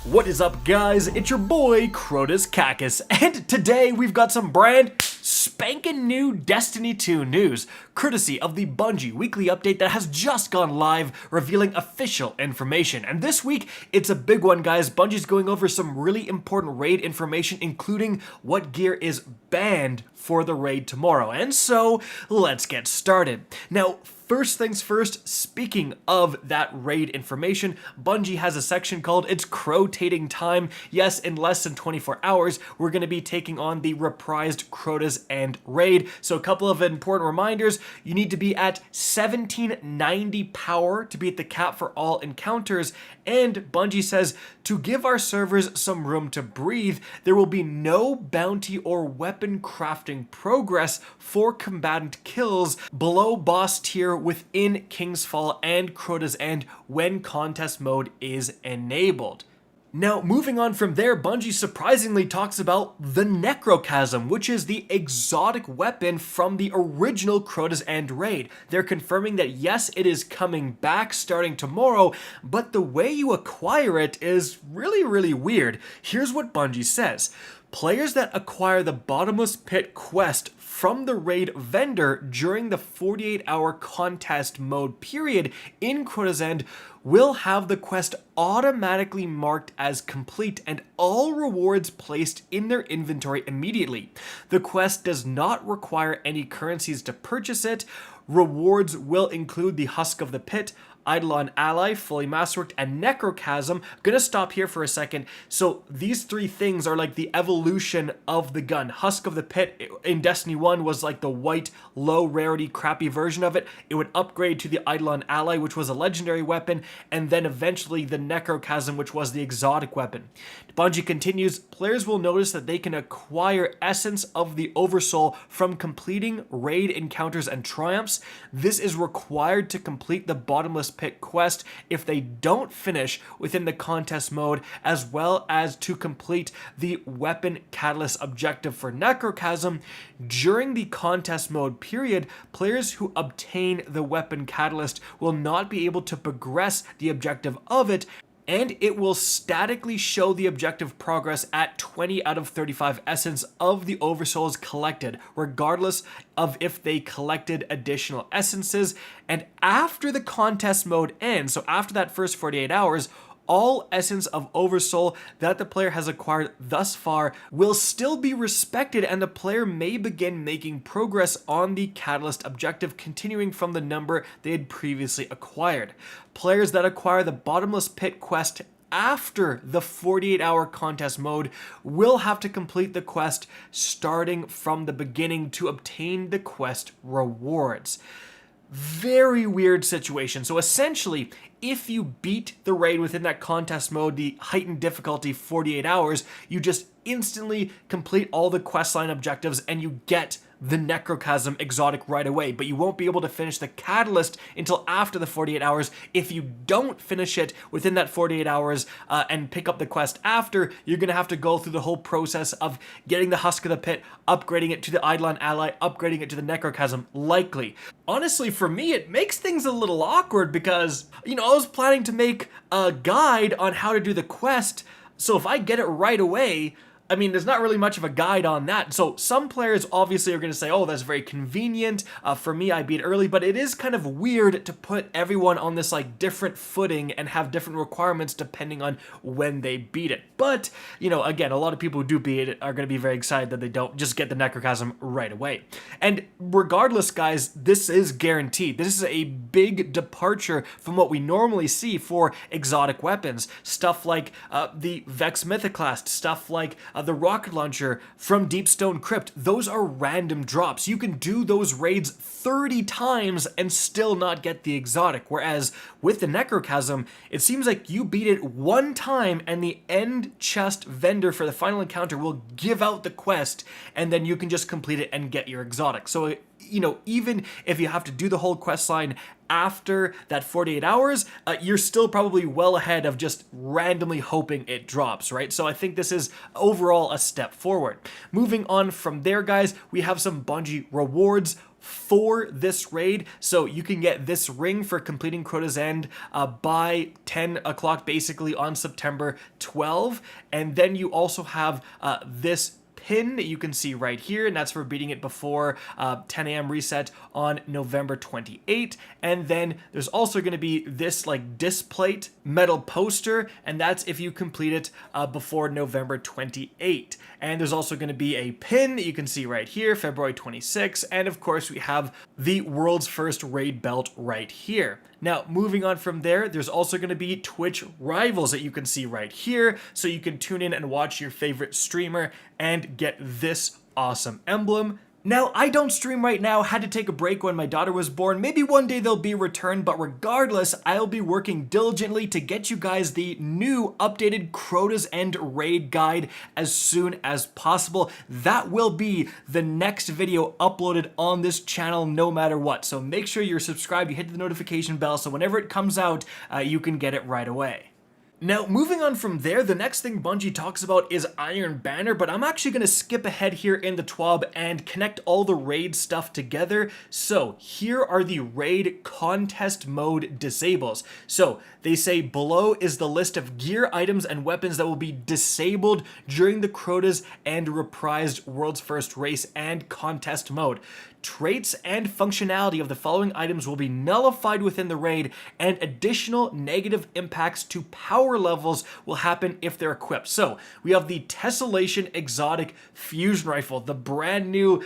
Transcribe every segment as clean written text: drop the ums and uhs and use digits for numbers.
What is up, guys? It's your boy Crota's Cactus, and today we've got some brand spanking new Destiny 2 news, courtesy of the Bungie weekly update that has just gone live, revealing official information. And this week, it's a big one, guys. Bungie's going over some really important raid information, including what gear is banned for the raid tomorrow. And so, let's get started. Now, first things first, speaking of that raid information, Bungie has a section called It's Crotating Time. Yes, in less than 24 hours, we're going to be taking on the reprised Crota's End raid. So a couple of important reminders. You need to be at 1790 power to beat the cap for all encounters. And Bungie says, to give our servers some room to breathe, there will be no bounty or weapon crafting progress for combatant kills below boss tier within King's Fall and Crota's End when contest mode is enabled. Now, moving on from there, Bungie surprisingly talks about the Necrochasm, which is the exotic weapon from the original Crota's End raid. They're confirming that yes, it is coming back starting tomorrow, but the way you acquire it is really weird. Here's what Bungie says. Players that acquire the Bottomless Pit quest from the raid vendor during the 48-hour contest mode period in Crota's End will have the quest automatically marked as complete and all rewards placed in their inventory immediately. The quest does not require any currencies to purchase it. Rewards will include the Husk of the Pit, Eidolon Ally, Fully Masterworked, and Necrochasm. Gonna stop here for a second. So these three things are like the evolution of the gun. Husk of the Pit in Destiny 1 was like the white, low rarity, crappy version of it. It would upgrade to the Eidolon Ally, which was a legendary weapon, and then eventually the Necrochasm, which was the exotic weapon. Bungie continues, players will notice that they can acquire Essence of the Oversoul from completing raid encounters and triumphs. This is required to complete the Bottomless Pit quest if they don't finish within the contest mode, as well as to complete the Weapon Catalyst objective for Necrochasm. During the contest mode period, players who obtain the Weapon Catalyst will not be able to progress the objective of it, and it will statically show the objective progress at 20 out of 35 essence of the Oversouls collected, regardless of if they collected additional essences. And after the contest mode ends, so after that first 48 hours, all essence of Oversoul that the player has acquired thus far will still be respected, and the player may begin making progress on the Catalyst objective, continuing from the number they had previously acquired. Players that acquire the Bottomless Pit quest after the 48-hour contest mode will have to complete the quest starting from the beginning to obtain the quest rewards. Very weird situation. So essentially, if you beat the raid within that contest mode, the heightened difficulty 48 hours, you just instantly complete all the questline objectives and you get the Necrochasm exotic right away, but you won't be able to finish the Catalyst until after the 48 hours. If you don't finish it within that 48 hours and pick up the quest after, you're going to have to go through the whole process of getting the Husk of the Pit, upgrading it to the Eidolon Ally, upgrading it to the Necrochasm, likely. Honestly, for me, it makes things a little awkward because, I was planning to make a guide on how to do the quest, so if I get it right away, there's not really much of a guide on that. So some players obviously are going to say, oh, that's very convenient. For me, I beat early, but it is kind of weird to put everyone on this like different footing and have different requirements depending on when they beat it. But, again, a lot of people who do beat it are going to be very excited that they don't just get the Necrochasm right away. And regardless, guys, this is guaranteed. This is a big departure from what we normally see for exotic weapons. Stuff like the Vex Mythoclast, stuff like the rocket launcher from Deepstone Crypt. Those are random drops. You can do those raids 30 times and still not get the exotic. Whereas with the Necrochasm, it seems like you beat it one time and the end chest vendor for the final encounter will give out the quest and then you can just complete it and get your exotic. So you know, even if you have to do the whole quest line after that 48 hours, you're still probably well ahead of just randomly hoping it drops, right? So I think this is overall a step forward. Moving on from there, guys, we have some Bungie rewards for this raid. So you can get this ring for completing Crota's End by 10 o'clock basically on September 12. And then you also have this pin that you can see right here, and that's for beating it before 10 a.m. reset on November 28. And then there's also going to be this like displate metal poster, and that's if you complete it before November 28. And there's also going to be a pin that you can see right here, February 26. And of course, we have the world's first raid belt right here. Now, moving on from there, there's also going to be Twitch rivals that you can see right here. So you can tune in and watch your favorite streamer and get this awesome emblem. Now, I don't stream right now, had to take a break when my daughter was born. Maybe one day they'll be returned, but regardless, I'll be working diligently to get you guys the new updated Crota's End raid guide as soon as possible. That will be the next video uploaded on this channel no matter what. So make sure you're subscribed, you hit the notification bell, so whenever it comes out, you can get it right away. Now, moving on from there, the next thing Bungie talks about is Iron Banner, but I'm actually going to skip ahead here in the TWAB and connect all the raid stuff together. So here are the raid contest mode disables. So they say below is the list of gear, items, and weapons that will be disabled during the Crota's and reprised World's First Race and contest mode. Traits and functionality of the following items will be nullified within the raid, and additional negative impacts to power levels will happen if they're equipped. So we have the Tessellation Exotic Fusion Rifle, the brand new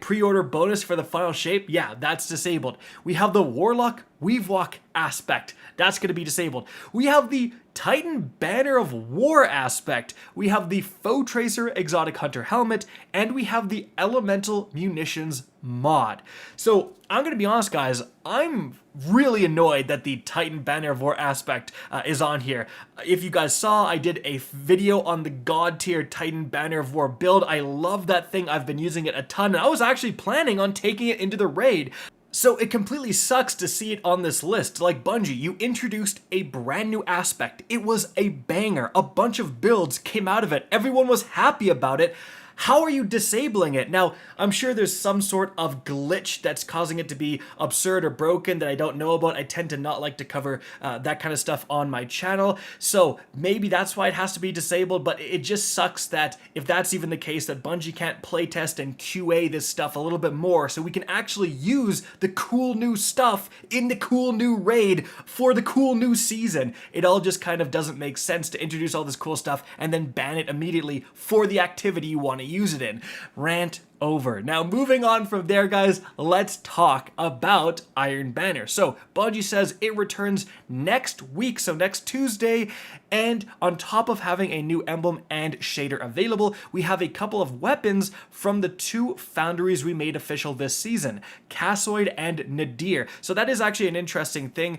pre-order bonus for the final shape. Yeah, that's disabled. We have the Warlock Weavewalk aspect. That's going to be disabled. We have the Titan Banner of War aspect. We have the Foe Tracer Exotic Hunter Helmet, and we have the Elemental Munitions mod. So I'm going to be honest, guys, I'm really annoyed that the Titan Banner of War aspect is on here. If you guys saw, I did a video on the God tier Titan Banner of War build. I love that thing. I've been using it a ton, and I was actually planning on taking it into the raid. So it completely sucks to see it on this list. Like Bungie, you introduced a brand new aspect. It was a banger. A bunch of builds came out of it. Everyone was happy about it. How are you disabling it? Now, I'm sure there's some sort of glitch that's causing it to be absurd or broken that I don't know about. I tend to not like to cover that kind of stuff on my channel. So maybe that's why it has to be disabled, but it just sucks that if that's even the case, that Bungie can't playtest and QA this stuff a little bit more so we can actually use the cool new stuff in the cool new raid for the cool new season. It all just kind of doesn't make sense to introduce all this cool stuff and then ban it immediately for the activity you want to use it in. Rant over. Now, moving on from there, guys, let's talk about Iron Banner. So Bungie says it returns next week, so next Tuesday, and on top of having a new emblem and shader available, we have a couple of weapons from the two foundries we made official this season, Cassoid and Nadir. So that is actually an interesting thing.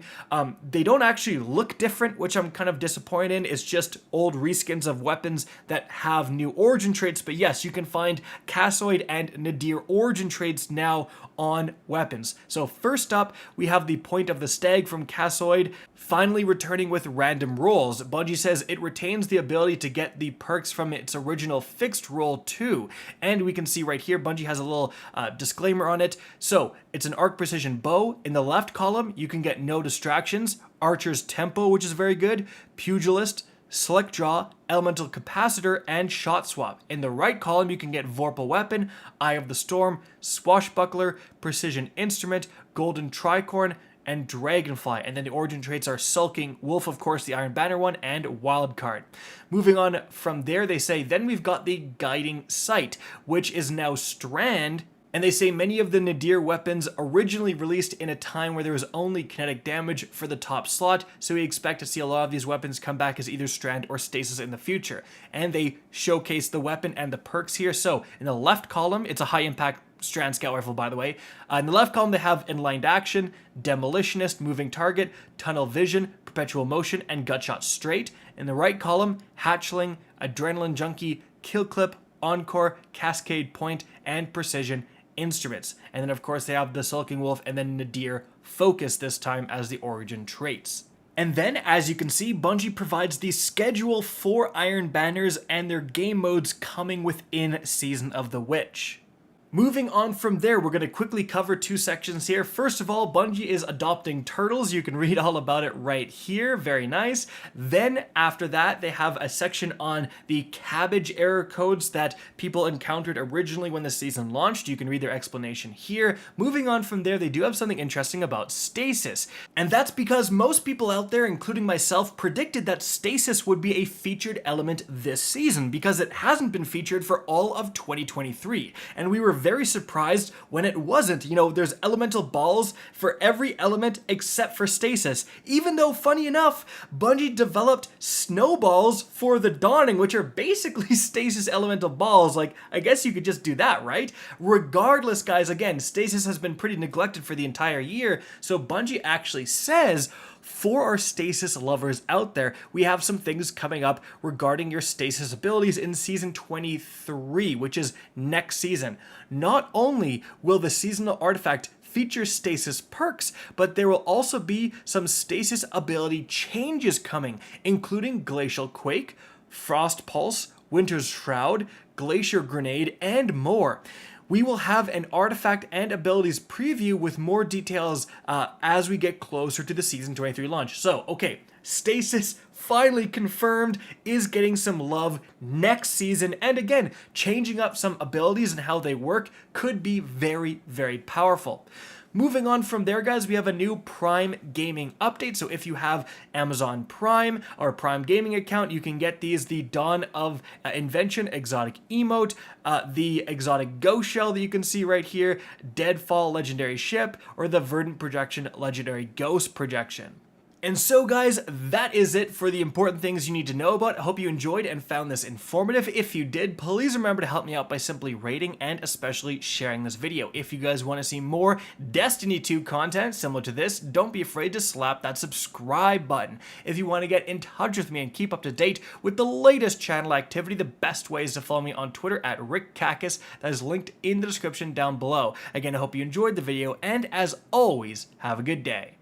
They don't actually look different, which I'm kind of disappointed in. It's just old reskins of weapons that have new origin traits, but yes, you can find Cassoid and Nadir origin traits now on weapons. So first up, we have the Point of the Stag from Cassoid, finally returning with random rolls. Bungie says it retains the ability to get the perks from its original fixed roll too. And we can see right here, Bungie has a little disclaimer on it. So it's an arc precision bow. In the left column, you can get no distractions, Archer's Tempo, which is very good, Pugilist, Select Draw, Elemental Capacitor, and Shot Swap. In the right column, you can get Vorpal Weapon, Eye of the Storm, Swashbuckler, Precision Instrument, Golden Tricorn, and Dragonfly. And then the origin traits are Sulking Wolf, of course, the Iron Banner one, and Wildcard. Moving on from there, they say, then we've got the Guiding Sight, which is now Strand. And they say many of the Nadir weapons originally released in a time where there was only kinetic damage for the top slot, so we expect to see a lot of these weapons come back as either Strand or Stasis in the future. And they showcase the weapon and the perks here. So in the left column, it's a high impact Strand Scout Rifle, by the way. In the left column, they have Enlightened Action, Demolitionist, Moving Target, Tunnel Vision, Perpetual Motion, and Gutshot Straight. In the right column, Hatchling, Adrenaline Junkie, Kill Clip, Encore, Cascade Point, and Precision instruments. And then of course they have the Sulking Wolf and then Nadir Focus this time as the origin traits. And then, as you can see, Bungie provides the schedule for Iron Banners and their game modes coming within Season of the Witch. Moving on from there, we're going to quickly cover two sections here. First of all, Bungie is adopting turtles. You can read all about it right here. Very nice. Then after that, they have a section on the Cabbage error codes that people encountered originally when the season launched. You can read their explanation here. Moving on from there, they do have something interesting about Stasis. And that's because most people out there, including myself, predicted that Stasis would be a featured element this season because it hasn't been featured for all of 2023. And we were very surprised when it wasn't. You know, there's elemental balls for every element except for Stasis. Even though, funny enough, Bungie developed snowballs for the Dawning, which are basically Stasis elemental balls. Like, I guess you could just do that, right? Regardless, guys, again, Stasis has been pretty neglected for the entire year, so Bungie actually says, for our Stasis lovers out there, we have some things coming up regarding your Stasis abilities in Season 23, which is next season. Not only will the seasonal artifact feature Stasis perks, but there will also be some Stasis ability changes coming, including Glacial Quake, Frost Pulse, Winter's Shroud, Glacier Grenade, and more. We will have an artifact and abilities preview with more details as we get closer to the Season 23 launch. So, okay, Stasis finally confirmed is getting some love next season, and again, changing up some abilities and how they work could be very, very powerful. Moving on from there, guys, we have a new Prime Gaming update. So if you have Amazon Prime or Prime Gaming account, you can get these: the Dawn of Invention exotic emote, the exotic ghost shell that you can see right here, Deadfall legendary ship, or the Verdant projection legendary ghost projection. And so, guys, that is it for the important things you need to know about. I hope you enjoyed and found this informative. If you did, please remember to help me out by simply rating and especially sharing this video. If you guys want to see more Destiny 2 content similar to this, don't be afraid to slap that subscribe button. If you want to get in touch with me and keep up to date with the latest channel activity, the best way is to follow me on Twitter at RickCacus. That is linked in the description down below. Again, I hope you enjoyed the video, and as always, have a good day.